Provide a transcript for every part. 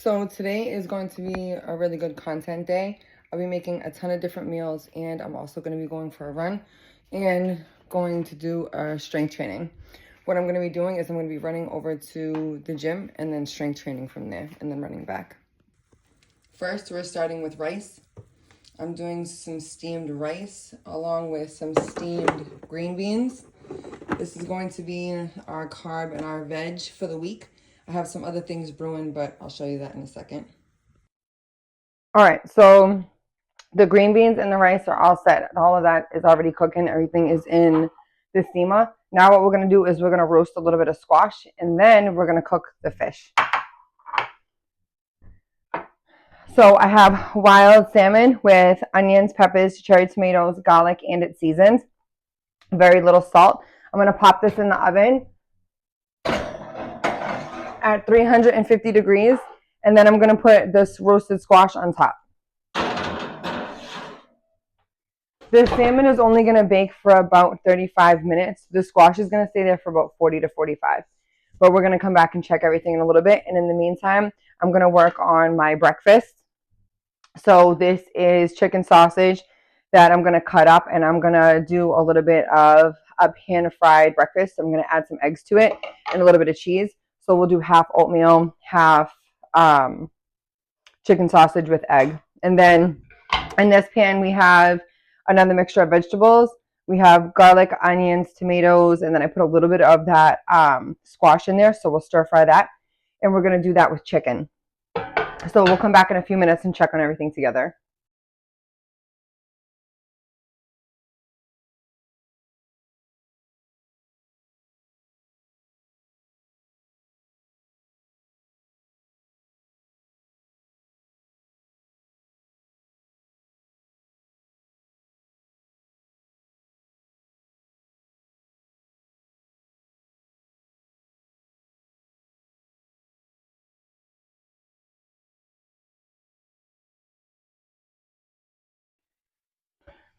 So today is going to be a really good content day. I'll be making a ton of different meals, and I'm also going to be going for a run and going to do a strength training. What I'm going to be doing is I'm going to be running over to the gym and then strength training from there and then running back. First, we're starting with rice. I'm doing some steamed rice along with some steamed green beans. This is going to be our carb and our veg for the week. I have some other things brewing, but I'll show you that in a second. All right, so the green beans and the rice are all set. All of that is already cooking. Everything is in the steamer. Now what we're going to do is we're going to roast a little bit of squash, and then we're going to cook the fish. So I have wild salmon with onions, peppers, cherry tomatoes, garlic, and it's seasoned. Very little salt. I'm going to pop this in the oven at 350 degrees, and then I'm going to put this roasted squash on top. The salmon is only going to bake for about 35 minutes. The squash is going to stay there for about 40 to 45. But we're going to come back and check everything in a little bit. And in the meantime, I'm going to work on my breakfast. So this is chicken sausage that I'm going to cut up, and I'm going to do a little bit of a pan-fried breakfast. I'm going to add some eggs to it and a little bit of cheese. So we'll do half oatmeal, half chicken sausage with egg. And then in this pan, we have another mixture of vegetables. We have garlic, onions, tomatoes, and then I put a little bit of that squash in there. So we'll stir fry that. And we're going to do that with chicken. So we'll come back in a few minutes and check on everything together.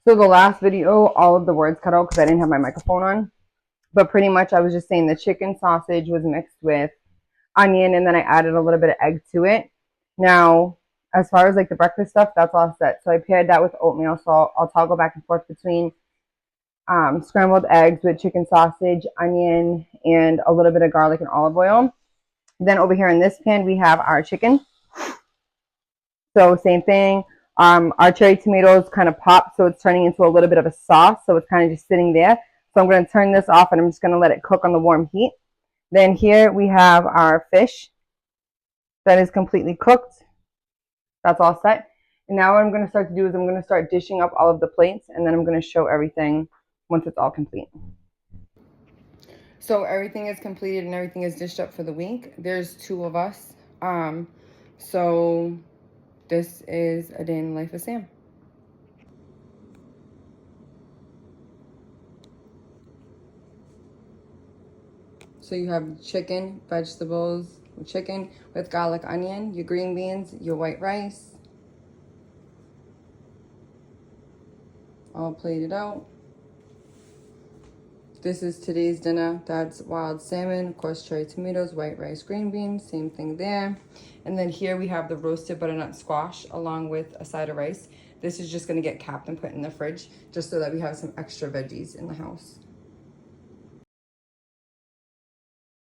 So the last video, all of the words cut out because I didn't have my microphone on. But pretty much I was just saying the chicken sausage was mixed with onion, and then I added a little bit of egg to it. Now, as far as like the breakfast stuff, that's all set. So I paired that with oatmeal. So I'll toggle back and forth between scrambled eggs with chicken sausage, onion, and a little bit of garlic and olive oil. Then over here in this pan, we have our chicken. So same thing. Our cherry tomatoes kind of popped, so it's turning into a little bit of a sauce. So it's kind of just sitting there. So I'm going to turn this off, and I'm just going to let it cook on the warm heat. Then here we have our fish that is completely cooked. That's all set. And now what I'm going to start to do is I'm going to start dishing up all of the plates, and then I'm going to show everything once it's all complete. So everything is completed and everything is dished up for the week. There's 2 of us. So this is a day in the life of Sam. So you have chicken, vegetables, chicken with garlic, onion, your green beans, your white rice, all plated out. This is today's dinner. That's wild salmon, of course, cherry tomatoes, white rice, green beans, same thing there. And then here we have the roasted butternut squash along with a side of rice. This is just gonna get capped and put in the fridge just so that we have some extra veggies in the house.